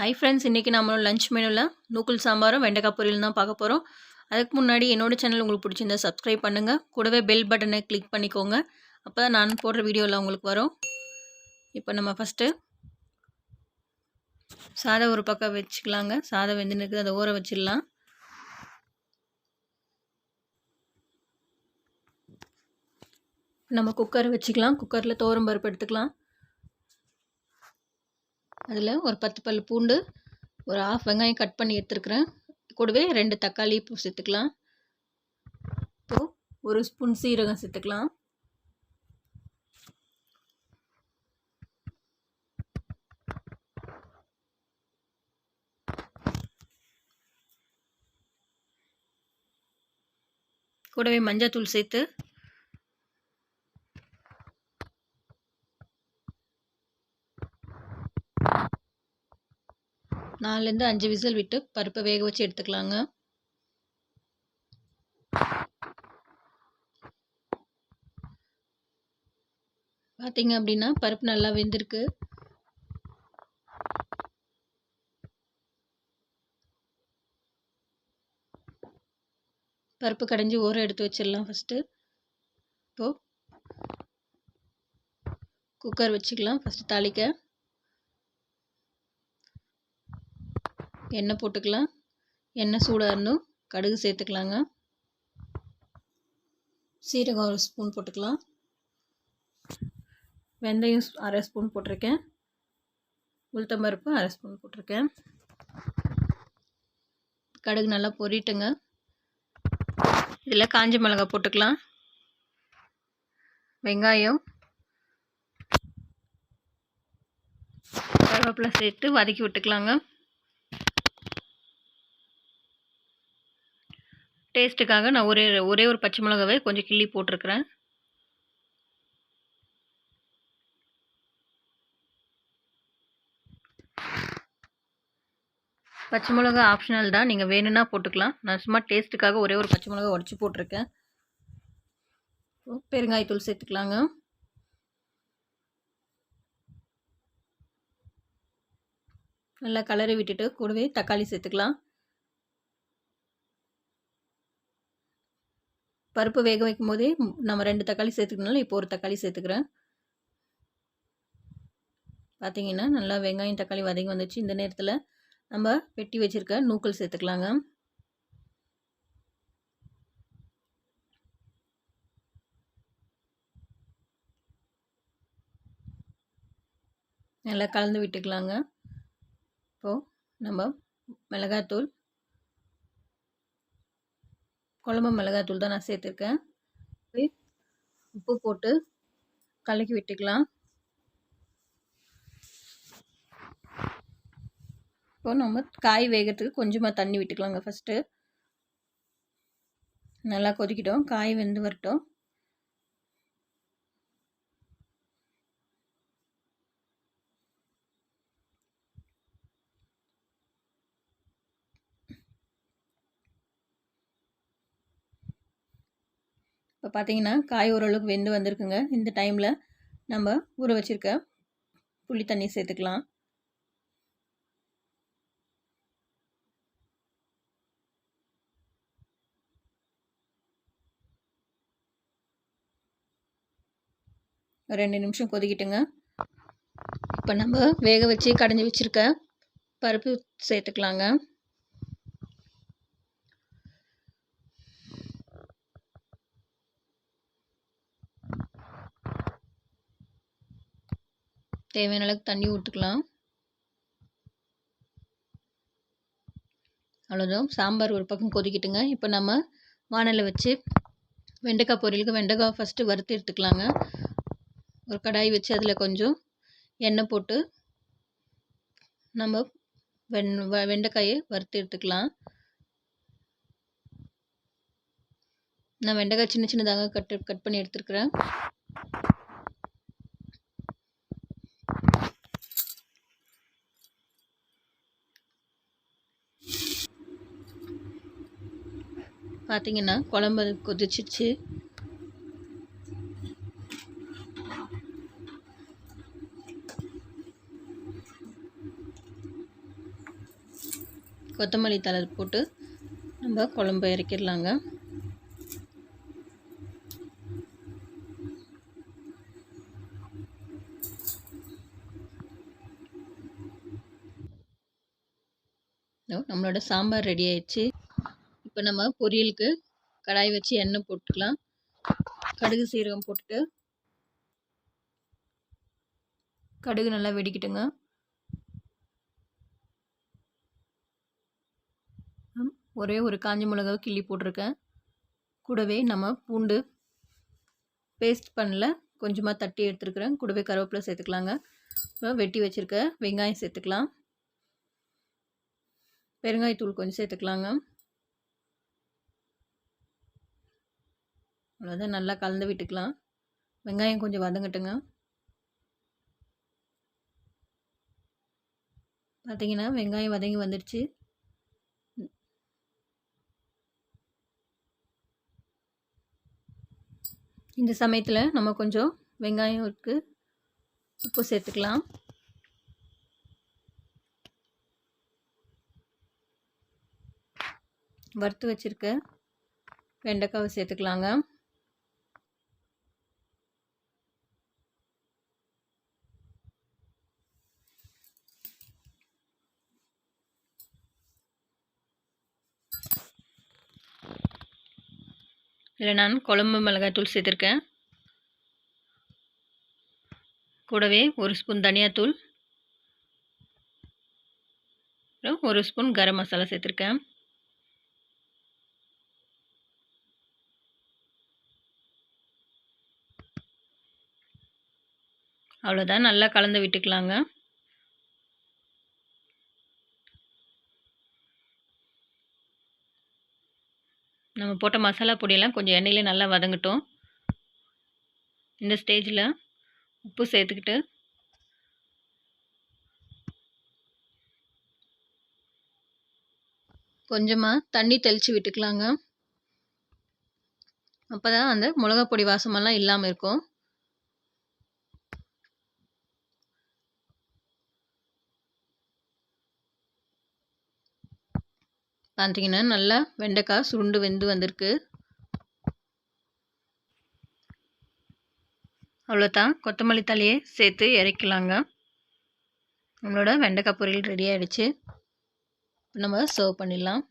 Hi friends, இன்றைக்கி நம்மளோட lunch மெனுவில் நூக்கல் சாம்பாரும் வெண்டைக்காய் பொரியலும் தான் பார்க்க போகிறோம். அதுக்கு முன்னாடி என்னோடய சேனல் உங்களுக்கு பிடிச்சிருந்தா சப்ஸ்கிரைப் பண்ணுங்கள். கூடவே பெல் பட்டனை கிளிக் பண்ணிக்கோங்க. அப்போ தான் நான் போடுற வீடியோவில் உங்களுக்கு வரும். இப்போ நம்ம ஃபஸ்ட்டு சாதம் ஒரு பக்கம் வச்சுக்கலாங்க. சாதம் வெந்துன்னு இருக்குது, அதை ஊற வச்சிடலாம். நம்ம குக்கர் வச்சுக்கலாம். குக்கரில் துவரம் பருப்பு எடுத்துக்கலாம். அதில் ஒரு 10 பல் பூண்டு, ஒரு ½ வெங்காயம் கட் பண்ணி எடுத்துருக்குறேன். கூடவே 2 தக்காளி சேர்த்துக்கலாம். இப்போது 1 ஸ்பூன் சீரகம் சேர்த்துக்கலாம். கூடவே மஞ்சள் சேர்த்து 4 - 5 விசில் விட்டு பருப்பை வேக வச்சு எடுத்துக்கலாங்க. பார்த்தீங்க அப்படின்னா பருப்பு நல்லா வெந்திருக்கு. பருப்பு கடைஞ்சி ஊற எடுத்து வச்சிடலாம். ஃபஸ்ட்டு இப்போது குக்கர் வச்சுக்கலாம். ஃபஸ்ட்டு தாளிக்க எண்ணெய் போட்டுக்கலாம். எண்ணெய் சூடாக இருந்தும் கடுகு சேர்த்துக்கலாங்க. சீரகம் 1 ஸ்பூன் போட்டுக்கலாம். வெந்தயம் ½ ஸ்பூன் போட்டிருக்கேன். உளுத்தம்பருப்பு ½ ஸ்பூன் போட்டிருக்கேன். கடுகு நல்லா பொரிட்டுங்க. இதில் காஞ்ச மிளகாய் போட்டுக்கலாம். வெங்காயம், கருவேப்பிலை சேர்த்து வதக்கி விட்டுக்கலாங்க. டேஸ்ட்டுக்காக நான் ஒரே ஒரு பச்சை மிளகாவை கொஞ்சம் கிள்ளி போட்டிருக்கிறேன். பச்சை மிளகா ஆப்ஷனல் தான், நீங்கள் வேணும்னா போட்டுக்கலாம். நான் சும்மா டேஸ்ட்டுக்காக ஒரே ஒரு பச்சை மிளகா உடச்சி போட்டிருக்கேன். பெருங்காயத்தூள் சேர்த்துக்கலாங்க. நல்லா கலரி விட்டுட்டு கூடவே தக்காளி சேர்த்துக்கலாம். பருப்பு வேக வைக்கும் போதே நம்ம 2 தக்காளி சேர்த்துக்கனால இப்போ ஒரு தக்காளி சேர்த்துக்கிறேன். பார்த்தீங்கன்னா நல்லா வெங்காயம் தக்காளி வதங்கி வந்துச்சு. இந்த நேரத்தில் நம்ம வெட்டி வச்சுருக்க நூக்கல் சேர்த்துக்கலாங்க. நல்லா கலந்து விட்டுக்கலாங்க. இப்போது நம்ம மிளகாத்தூள், குழம்பு மிளகாத்தூள் தான் நான் சேர்த்துருக்கேன். உப்பு போட்டு கலக்கி விட்டுக்கலாம். இப்போ நம்ம காய் வேகிறதுக்கு கொஞ்சமாக தண்ணி விட்டுக்கலாங்க. ஃபஸ்ட்டு நல்லா கொதிக்கிட்டோம், காய் வெந்து வரட்டும். இப்போ பார்த்தீங்கன்னா காய் ஓரளவுக்கு வெந்து வந்திருக்குங்க. இந்த டைமில் நம்ம ஊற வச்சுருக்க புளி தண்ணி சேர்த்துக்கலாம். ஒரு 2 நிமிஷம் கொதிக்கிட்டுங்க. இப்போ நம்ம வேக வச்சு கடைஞ்சி வச்சுருக்க பருப்பு சேர்த்துக்கலாங்க. தேவையான அளவுக்கு தண்ணி ஊற்றிக்கலாம். அவ்வளோதான், சாம்பார் ஒரு பக்கம் கொதிக்கிட்டுங்க. இப்போ நம்ம வானலில் வச்சு வெண்டைக்காய் பொரியலுக்கு வெண்டைக்காய் ஃபஸ்ட்டு வறுத்து எடுத்துக்கலாங்க. ஒரு கடாய் வச்சு அதில் கொஞ்சம் எண்ணெய் போட்டு நம்ம வெண்டைக்காயை வறுத்து எடுத்துக்கலாம். நான் வெண்டைக்காய் சின்ன சின்னதாக கட் பண்ணி எடுத்துருக்கிறேன். பார்த்தீங்கன்னா குழம்பு கொதிச்சிச்சு. கொத்தமல்லி தழை போட்டு நம்ம குழம்பு இறக்கிடலாங்க. நம்மளோட சாம்பார் ரெடி ஆயிடுச்சு. இப்போ நம்ம பொரியலுக்கு கடாய் வச்சு எண்ணெய் போட்டுக்கலாம். கடுகு சீரகம் போட்டுட்டு கடுகு நல்லா வெடிக்கிட்டுங்க. ஒரே ஒரு காஞ்ச மிளகாய் கிள்ளி போட்டிருக்கேன். கூடவே நம்ம பூண்டு பேஸ்ட் பண்ணல கொஞ்சமாக தட்டி எடுத்துருக்குறேன். கூடவே கருவேப்பிலை சேர்த்துக்கலாங்க. அப்புறம் வெட்டி வச்சுருக்க வெங்காயம் சேர்த்துக்கலாம். பெருங்காயத்தூள் கொஞ்சம் சேர்த்துக்கலாங்க. அவ்வளோதான், நல்லா கலந்து விட்டுக்கலாம். வெங்காயம் கொஞ்சம் வதங்கட்டுங்க. பார்த்தீங்கன்னா வெங்காயம் வதங்கி வந்துடுச்சு. இந்த சமயத்தில் நம்ம கொஞ்சம் வெங்காயத்துக்கு உப்பு சேர்த்துக்கலாம். வறுத்து வச்சுருக்க வெண்டைக்காவை சேர்த்துக்கலாங்க. இதில் நான் குழம்பு மிளகாய்த்தூள் சேர்த்துருக்கேன். கூடவே ஒரு ஸ்பூன் தனியாத்தூள், ஒரு ஸ்பூன் கரம் மசாலா சேர்த்துருக்கேன். அவ்வளோதான், நல்லா கலந்து விட்டுக்கலாங்க. நம்ம போட்ட மசாலா பொடியெல்லாம் கொஞ்சம் எண்ணெயிலே நல்லா வதங்கட்டும். இந்த ஸ்டேஜில் உப்பு சேர்த்துக்கிட்டு கொஞ்சமாக தண்ணி தெளித்து விட்டுக்கலாங்க. அப்போ தான் அந்த மிளகா பொடி வாசமெல்லாம் இல்லாமல் இருக்கும். பார்த்தீங்கன்னா நல்லா வெண்டைக்காய் சுருண்டு வெந்து வந்திருக்கு. அவ்வளோதான், கொத்தமல்லி தழையை சேர்த்து இறக்கலாங்க. நம்மளோட வெண்டைக்காய் பொரியல் ரெடி ஆகிடுச்சு. நம்ம சர்வ் பண்ணிடலாம்.